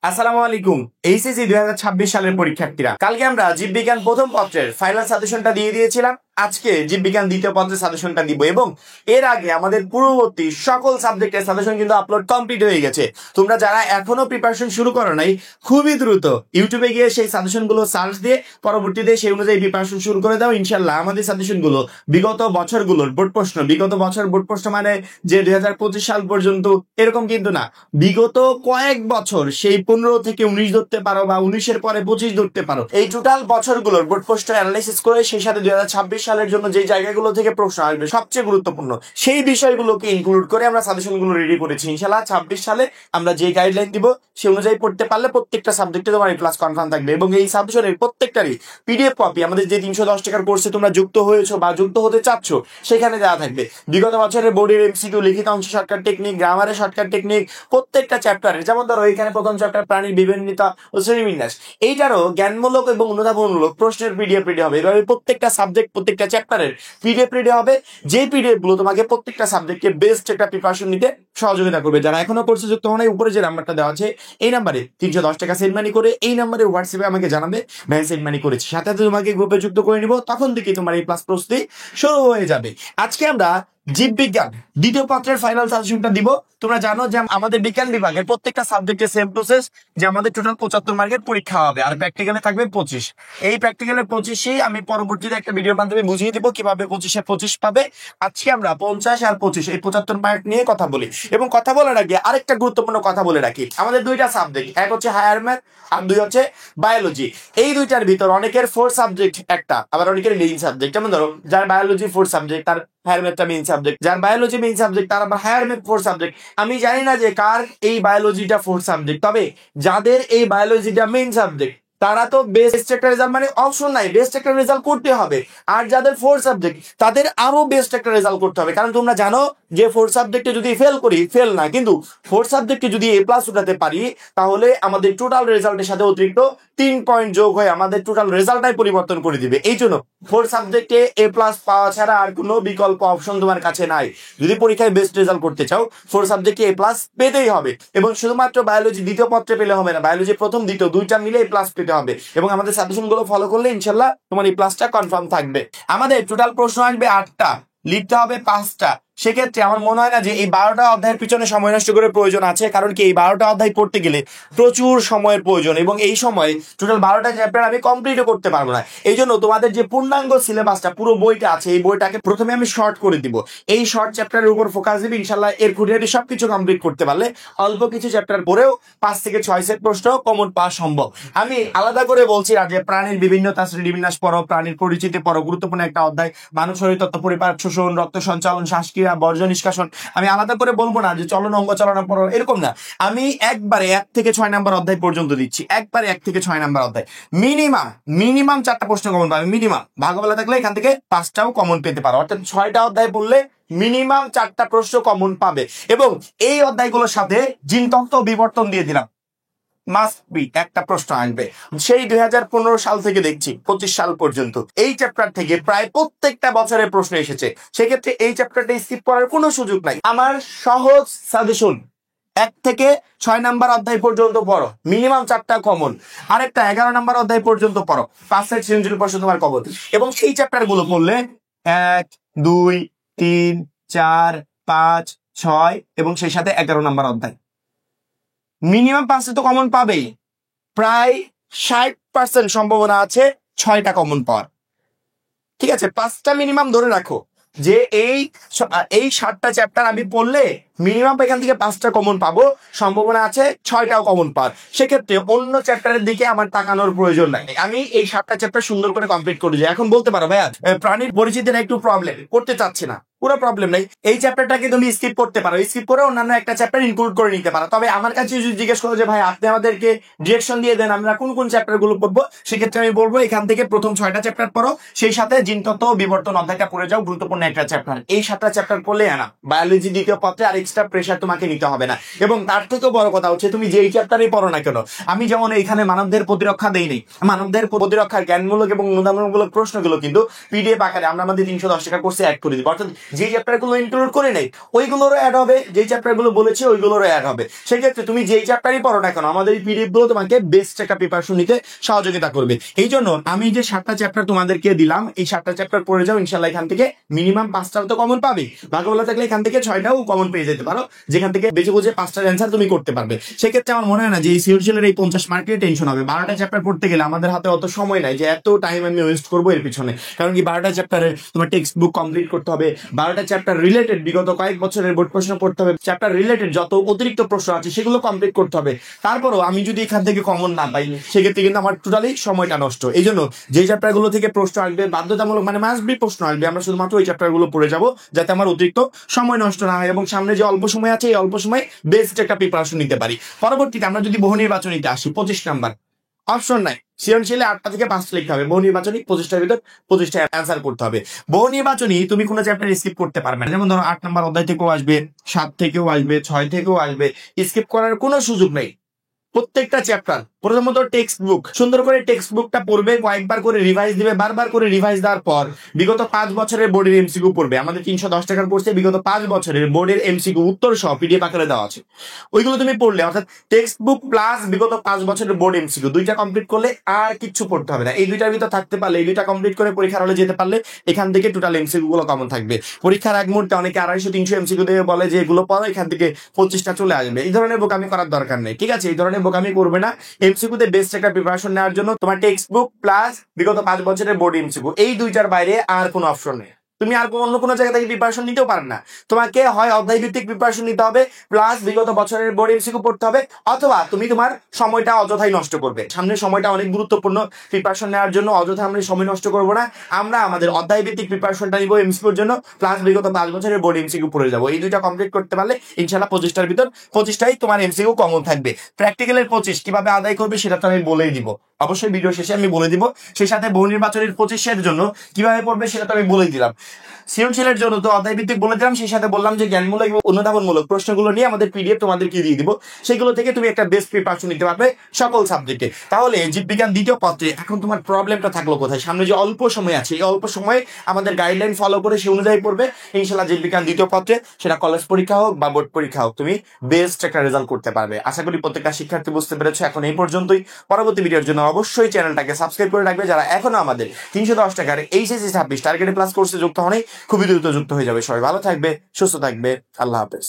আসসালামু আলাইকুম। এইচএসসি 2026 সালের পরীক্ষার্থীরা, কালকে আমরা জীববিজ্ঞান প্রথম পত্রের ফাইনাল সাজেশনটা দিয়ে দিয়েছিলাম। আজকে জীববিজ্ঞান দ্বিতীয় পত্রের সাজেশনটা দিব এবং এর আগে আমাদের পূর্ববর্তী সকল সাবজেক্টের সাজেশন কিন্তু আপলোড কমপ্লিট হয়ে গেছে। তোমরা যারা এখনো প্রিপারেশন শুরু করো নাই, খুবই দ্রুত ইউটিউবে গিয়ে সেই সাজেশনগুলো সার্চ দিয়ে পরবর্তীতে সেই অনুযায়ী প্রিপারেশন শুরু করে দাও। ইনশাল্লাহ আমাদের সাজেশনগুলো বিগত বছরগুলোর বোর্ড প্রশ্ন, বিগত বছর বোর্ড প্রশ্ন মানে যে 2025 সাল পর্যন্ত এরকম কিন্তু না, বিগত কয়েক বছর সেই 15 থেকে 19 ধরতে পারো বা 19-এর পরে 25 ধরতে পারো, এই টোটাল বছরগুলোর বোর্ড প্রশ্ন অ্যানালাইসিস করে সেই সাথে 2026 সালের জন্য যে জায়গাগুলো থেকে প্রশ্ন আসবে সবচেয়ে গুরুত্বপূর্ণ সেই বিষয়গুলোকে ইনক্লুড করে আমরা সাজেশনগুলো রেডি করেছি। ইনশাআল্লাহ 26 সালে আমরা যে গাইডলাইন দিব সেই অনুযায়ী পড়তে পারলে প্রত্যেকটা সাবজেক্টে তোমার এই ক্লাস কনফার্ম থাকবে এবং এই সাজেশনের প্রত্যেকটারই পিডিএফ কপি আমাদের যে 310 টাকার কোর্সে তোমরা যুক্ত হয়েছো বা যুক্ত হতে চাচ্ছ সেখানে দেওয়া থাকবে। বিগত বছরের বোর্ডের এমসিকিউ, লিখিত অংশ শর্টকাট টেকনিক, গ্রামারের শর্টকাট টেকনিক, প্রত্যেকটা চ্যাপ্টারে, যেমন ধরো এখানে প্রথম চ্যাপ্টার প্রাণীর বিভিন্নতা ও শ্রেণীবিন্যাস, এইটারও জ্ঞানমূলক এবং অনুধাবনমূলক প্রশ্নের পিডিএফ রেডি হবে। এভাবে প্রত্যেকটা সাবজেক্ট, প্রত্যেকটা চ্যাপ্টারের পিডিএফ রেডি হবে, যে পিডিএফ গুলো তোমাকে প্রত্যেকটা সাবজেক্টে বেস্ট একটা প্রিপারেশন নিতে সহযোগিতা করবে। যারা এখনো কোর্সে যুক্ত হন, উপরে যে নাম্বারটা দেওয়া আছে এই নাম্বারে 310 টাকা সেন্ড মানি করে এই নাম্বারে হোয়াটসঅ্যাপে আমাকে জানাবে ভাই সেন্ড মানি করেছি, সাথে সাথে তোমাকে গ্রুপে যুক্ত করে নিব। তখন থেকে তোমার এই ক্লাস প্রস্তুতি শুরু হয়ে যাবে। আজকে আমরা জীববিজ্ঞান দ্বিতীয় পত্রের ফাইনাল সাজেশনটা দিব। তোমরা জানো যে আমাদের বিজ্ঞান বিভাগের প্রত্যেকটা সাবজেক্টে সেম প্রসেস, যে আমাদের টোটাল 75 মার্কের পরীক্ষা হবে আর প্র্যাকটিক্যালে থাকবে 25। এই প্র্যাকটিক্যালের 25 আমি পরবর্তীতে একটা ভিডিওর মাধ্যমে বুঝিয়ে দিব কিভাবে 25-এ 25 পাবে। আজকে আমরা 50 আর 25 এই 75 মার্ক নিয়ে কথা বলি এবং কথা বলার আগে আরেকটা গুরুত্বপূর্ণ কথা বলে রাখি। আমাদের দুইটা সাবজেক্ট, এক হচ্ছে হায়ার ম্যাথ আর দুই হচ্ছে বায়োলজি। এই দুইটার ভিতর অনেকের 4 সাবজেক্ট একটা, আবার অনেকের মেইন সাবজেক্ট। যেমন ধরো যার বায়োলজি 4 সাবজেক্ট তার হায়ার ম্যাথটা মেইন সাবজেক্ট, যার বায়োলজি মেইন সাবজেক্ট তার আবার হায়ার ম্যাথ 4 সাবজেক্ট। আমি জানি না যে কার এই বায়োলজিটা 4 সাবজেক্ট, তবে যাদের এই বায়োলজিটা মেইন সাবজেক্ট তারা তো বেস্ট একটা রেজাল্ট, মানে অপশন নাই, বেস্ট একটা রেজাল্ট করতে হবে। আর যাদের 4 সাবজেক্ট তাদের আরো বেস্ট একটা রেজাল্ট করতে হবে, কারণ তোমরা জানো যে 4 সাবজেক্টে যদি ফেল করি, ফেল না কিন্তু 4 সাবজেক্টে যদি এ প্লাস উঠাতে পারি, তাহলে আমাদের টোটাল রেজাল্টের সাথে অতিরিক্ত 3 পয়েন্ট যোগ হয়ে আমাদের টোটাল রেজাল্টটাই পরিবর্তন করে দিবে। এই জন্য 4 সাবজেক্টে এ প্লাস পাওয়া ছাড়া আর কোনো বিকল্প অপশন তোমার কাছে নাই। যদি পরীক্ষায় বেস্ট রেজাল্ট করতে চাও 4 সাবজেক্টে এ প্লাস পেতেই হবে। এবং শুধুমাত্র বায়োলজি দ্বিতীয় পত্রে পেলে হবে না, বায়োলজি প্রথম দ্বিতীয় দুইটা মিলে এ প্লাস পেতে হবে এবং আমাদের সাজেশন গুলো ফলো করলে ইনশাল্লাহ তোমার এই প্লাসটা কনফার্ম থাকবে। আমাদের টোটাল প্রশ্ন আসবে 8টা, লিখতে হবে 5টা। সেক্ষেত্রে আমার মনে হয় না যে এই 12টা অধ্যায়ের পিছনে সময় নষ্ট করে প্রয়োজন আছে, কারণ কি এই 12টা অধ্যায় পড়তে গেলে প্রচুর সময়ের প্রয়োজন এবং এই সময় টোটাল 12টা চ্যাপ্টার আমি কমপ্লিটও করতে পারবো না। এই জন্য তোমাদের যে পূর্ণাঙ্গ সিলেবাসটা, পুরো বইটা আছে, এই বইটাকে প্রথমে আমি শর্ট করে দিব। এই শর্ট চ্যাপ্টারের উপর ফোকাস দিবি। ইনশাল্লাহ এর খুঁটিনাটি সবকিছু কমপ্লিট করতে পারলে অল্প কিছু চ্যাপ্টার পরেও 5 থেকে 6 সেট প্রশ্ন কমন পাওয়া সম্ভব। আমি আলাদা করে বলছি না যে প্রাণীর বিভিন্নতা, শ্রেণীবিন্যাস পড়ো, প্রাণীর পরিচিতি পড়ো, গুরুত্বপূর্ণ একটা অধ্যায়, মানব শরীর তত্ত্ব, পরিপাক, শোষণ, রক্ত সঞ্চালন, শ্বাসক্রিয়া, বর্জ্য নিষ্কাশন। আমি আলাদা করে বলবো না যে চলন, অঙ্গ চালনা পড়ো, এরকম না। আমি একবারে 1 থেকে 6 নাম্বার অধ্যায় পর্যন্ত দিচ্ছি, একবারে 1 থেকে 6 নাম্বার অধ্যায়। মিনিমাম 4টা প্রশ্ন কমন পাবে, মিনিমাম। ভাগ্যবেলা থাকলে এখান থেকে 5টাও কমন পেতে পারো, অর্থাৎ 6টা অধ্যায় পড়লে মিনিমাম 4টা প্রশ্ন কমন পাবে। এবং এই অধ্যায়গুলোর সাথে জিনতত্ত্ব বিবর্তন দিয়ে দিলাম, মাস্ট বি একটা প্রশ্ন আসবে। সেই 2015 সাল থেকে দেখছি 25 সাল পর্যন্ত এই চ্যাপ্টার থেকে প্রায় প্রত্যেকটা বছরের প্রশ্ন এসেছে। সেক্ষেত্রে এই চ্যাপ্টারটা স্কিপ করার কোনো সুযোগ নাই। আমার সহজ সাজেশন, 1 থেকে 6 নাম্বার অধ্যায় পর্যন্ত পড়ো, মিনিমাম 4টা কমন। আরেকটা 11 নাম্বার অধ্যায় পর্যন্ত পড়ো, 5 সেট সৃজনশীল প্রশ্ন তোমার কমন। এবং সেই চ্যাপ্টার গুলো পড়লে 1, 2, 3, 4, 5, 6 এবং সেই সাথে 11 নাম্বার অধ্যায়, মিনিমাম 5 তো কমন পাবেই। প্রায় 60% সম্ভাবনা আছে 6টা কমন পাওয়ার। ঠিক আছে, 5টা মিনিমাম ধরে রাখো যে এই 7টা চ্যাপ্টার আমি পড়লে মিনিমাম এখান থেকে 5টা কমন পাবো, সম্ভাবনা আছে 6টাও কমন পাওয়ার। সেক্ষেত্রে অন্য চ্যাপ্টারের দিকে আমার তাকানোর প্রয়োজন নাই, আমি এই 7টা চ্যাপ্টার সুন্দর করে কমপ্লিট করে যাই। এখন বলতে পারো ভাইয়া প্রাণীর পরিচিতির একটু প্রবলেম, করতে চাচ্ছি না, পুরো প্রবলেম নাই, এই চ্যাপ্টারটাকে তুমি স্কিপ করতে পারো, স্কিপ করে অন্যান্য একটা চ্যাপ্টার ইনক্লুড করে নিতে পারো। তবে আমার কাছে যদি জিজ্ঞেস করো যে ভাই আপনি আমাদেরকে ডিরেকশন দিয়ে দেন আমরা কোন কোন চ্যাপ্টার গুলো পড়বো, সেক্ষেত্রে আমি বলবো এখান থেকে প্রথম 6টা চ্যাপ্টার পড়ো, সেই সাথে জিনতত্ত্ব বিবর্তন অধ্যায়টা পড়ে যাও, গুরুত্বপূর্ণ একটা চ্যাপ্টার। এই 7টা চ্যাপ্টার পড়লে না বায়োলজি দ্বিতীয় পত্রে আর এক্সট্রা প্রেশার তোমাকে নিতে হবে না। এবং তার থেকেও বড় কথা হচ্ছে তুমি যেই চ্যাপ্টারই পড়ো না কেন, আমি যেমন এখানে মানবদের প্রতিরক্ষা দেই নেই, মানবদের প্রতিরক্ষার জ্ঞানমূলক এবং অনুধাবনমূলক প্রশ্নগুলো কিন্তু পিডিএফ আকারে আমরা আমাদের 310 টাকা কোর্সে অ্যাড করে দিব। অর্থাৎ যে চ্যাপ্টারগুলো ইনক্লুড করে নেই ওইগুলোরও অ্যাড হবে, যে চ্যাপ্টারগুলো বলেছে ওইগুলোরও অ্যাড হবে। সেক্ষেত্রে তুমি যেই চ্যাপ্টারই পড়ো না কেন আমাদের এই পিডিএফ গুলো তোমাকে বেস্ট একটা প্রিপারেশন নিতে সহযোগিতা করবে। এই জন্য আমি যে 7টা চ্যাপ্টার তোমাদেরকে দিলাম, এই 7টা চ্যাপ্টার পড়ে যাও, ইনশাল্লাহ এখান থেকে মিনিমাম 5টাও তো কমন পাবে, ভাগ্যবলা থাকলে এখান থেকে 6টাও কমন পেয়ে যেতে পারো, যেখান থেকে বেছে বুঝে 5টার অ্যান্সার তুমি করতে পারবে। সেক্ষেত্রে আমার মনে হয় না যে এই সৃজনশীলের এই 50 মার্কের টেনশন হবে। 12টা চ্যাপ্টার পড়তে গেলে আমাদের হাতে অত সময় নাই যে এত টাইম আমি ওয়েস্ট করবো এর পিছনে, কারণ কি 12টা চ্যাপ্টারে তোমার টেক্সট বুক কমপ্লিট করতে হবে, 12টা চ্যাপ্টার রিলেটেড বিগত কয়েক বছরের বোর্ড প্রশ্ন পড়তে হবে, চ্যাপ্টার রিলেটেড যত অতিরিক্ত প্রশ্ন আছে সেগুলো কমপ্লিট করতে হবে। তারপরও আমি যদি এখান থেকে কমন না পাই সেক্ষেত্রে কিন্তু আমার টোটালি সময়টা নষ্ট। এই জন্য যে চ্যাপ্টারগুলো থেকে প্রশ্ন আসবে বাধ্যতামূলক মানে মাস্ট বি প্রশ্ন আসবে, আমরা শুধুমাত্র ওই চ্যাপ্টারগুলো পড়ে যাব যাতে আমার অতিরিক্ত সময় নষ্ট না হয় এবং সামনে যে অল্প সময় আছে এই অল্প সময় বেস্ট একটা প্রিপারেশন নিতে পারি। পরবর্তীতে আমরা যদি বহু নির্বাচনীতে আসি, 25 নাম্বার অপশন নাই, সৃজনশীলে 8টা থেকে 5টা লিখতে হবে, বহু নির্বাচনী 25টার ভিতর 25টা অ্যান্সার করতে হবে। বহু নির্বাচনী তুমি কোনো চ্যাপ্টার স্কিপ করতে পারবে না, যেমন ধরো 8 নাম্বার অধ্যায় থেকেও আসবে, 7 থেকেও আসবে, 6 থেকেও আসবে, স্কিপ করার কোনো সুযোগ নেই। প্রত্যেকটা চ্যাপ্টার প্রথমত টেক্সট বুক সুন্দর করে টেক্সট বুকটা পড়বে, কয়েকবার করে রিভাইজ দিবে, বারবার করে রিভাইজ দেওয়ার পর বিগত 5 বছরের বোর্ডের এমসিকিউ পড়বে। আমাদের 310 টাকার কোর্সে বিগত 5 বছরের বোর্ডের এমসিকিউ উত্তর সহ পিডিএফ আকারে দেওয়া আছে, ওইগুলো তুমি পড়লে অর্থাৎ টেক্সট বুক প্লাস বিগত 5 বছরের বোর্ড এমসিকিউ দুইটা কমপ্লিট করলে আর কিচ্ছু পড়তে হবে না। এই দুইটার ভিতর থাকতে পারলে, এই দুইটা কমপ্লিট করে পরীক্ষার হলে যেতে পারলে এখান থেকে টোটাল এমসিকিউ গুলো কমন থাকবে। পরীক্ষার এক মুহূর্তে অনেকে 250-300 এমসিকিউ দিয়ে বলে যে এগুলো পড়ো এখান থেকে 25টা চলে আসবে, এই ধরনের বোকামি করার দরকার নেই, ঠিক আছে? এই ধরনের বোকামি করবে না। এমসিকিউতে বেস্ট একটা প্রিপারেশন নেওয়ার জন্য তোমার টেক্সট বুক প্লাস বিগত 5 বছরের বোর্ড এমসিকিউ এই দুইটার বাইরে আর কোনো অপশন নেই। তুমি আর অন্য কোনো জায়গা থেকে প্রিপারেশন নিতেও পারো না, তোমাকে হয় অধ্যায় ভিত্তিক প্রিপারেশন নিতে হবে প্লাস বিগত বছরের বোর্ড এমসিকিউ পড়তে হবে, অথবা তুমি তোমার সময়টা অযথাই নষ্ট করবে। সামনের সময়টা অনেক গুরুত্বপূর্ণ, প্রিপারেশন নেওয়ার জন্য অযথা আমরা সময় নষ্ট করবো না, আমরা আমাদের অধ্যায় ভিত্তিক প্রিপারেশনটা নিব এমসিকিউর জন্য, প্লাস বিগত 5 বছরের বোর্ড এমসিকিউ পড়ে যাবো। এই দুইটা কমপ্লিট করতে পারলে ইনশাল্লাহ 25টার ভিতর 25টাই তোমার এমসিকিউ কমন থাকবে। প্র্যাকটিক্যালের 25 কিভাবে আদায় করবে সেটা তো আমি বলেই দিব, অবশ্যই ভিডিও শেষে আমি বলে দিব। সেই সাথে বহু নির্বাচনের 25 জন্য কিভাবে পড়বে সেটা তো আমি বলেই দিলাম। সৃজনশীলের জন্য তো অধ্যায় ভিত্তিক বলে দিলাম, সেই সাথে বললাম যে জ্ঞানমূলক এবং অনুধাবনমূলক প্রশ্নগুলো নিয়ে আমাদের পিডিএফ তোমাদেরকে দিয়ে দিব, সেগুলো থেকে তুমি একটা বেস্ট প্রিপারেশন নিতে পারবে সকল সাবজেক্টে। তাহলে জীববিজ্ঞান দ্বিতীয় পত্রে এখন তোমার প্রবলেমটা থাকলো কোথায়? সামনে যে অল্প সময় আছে এই অল্প সময়ে আমাদের গাইডলাইন ফলো করে সে অনুযায়ী পড়বে, ইনশাল্লাহ জীববিজ্ঞান দ্বিতীয় পত্রে সেটা কলেজ পরীক্ষা হোক বা বোর্ড পরীক্ষা হোক তুমি বেস্ট একটা রেজাল্ট করতে পারবে। আশা করি প্রত্যেকটা শিক্ষার্থী বুঝতে পেরেছো। এখন এই পর্যন্তই, পরবর্তী ভিডিওর জন্য অবশ্যই চ্যানেলটাকে সাবস্ক্রাইব করে রাখবে। যারা এখনো আমাদের 310 টাকার এইচএসসি 26 টার্গেটে প্লাস কোর্সে যুক্ত হয়নি, খুবই দ্রুত যুক্ত হয়ে যাবে। সবাই ভালো থাকবে, সুস্থ থাকবে, আল্লাহ হাফেজ।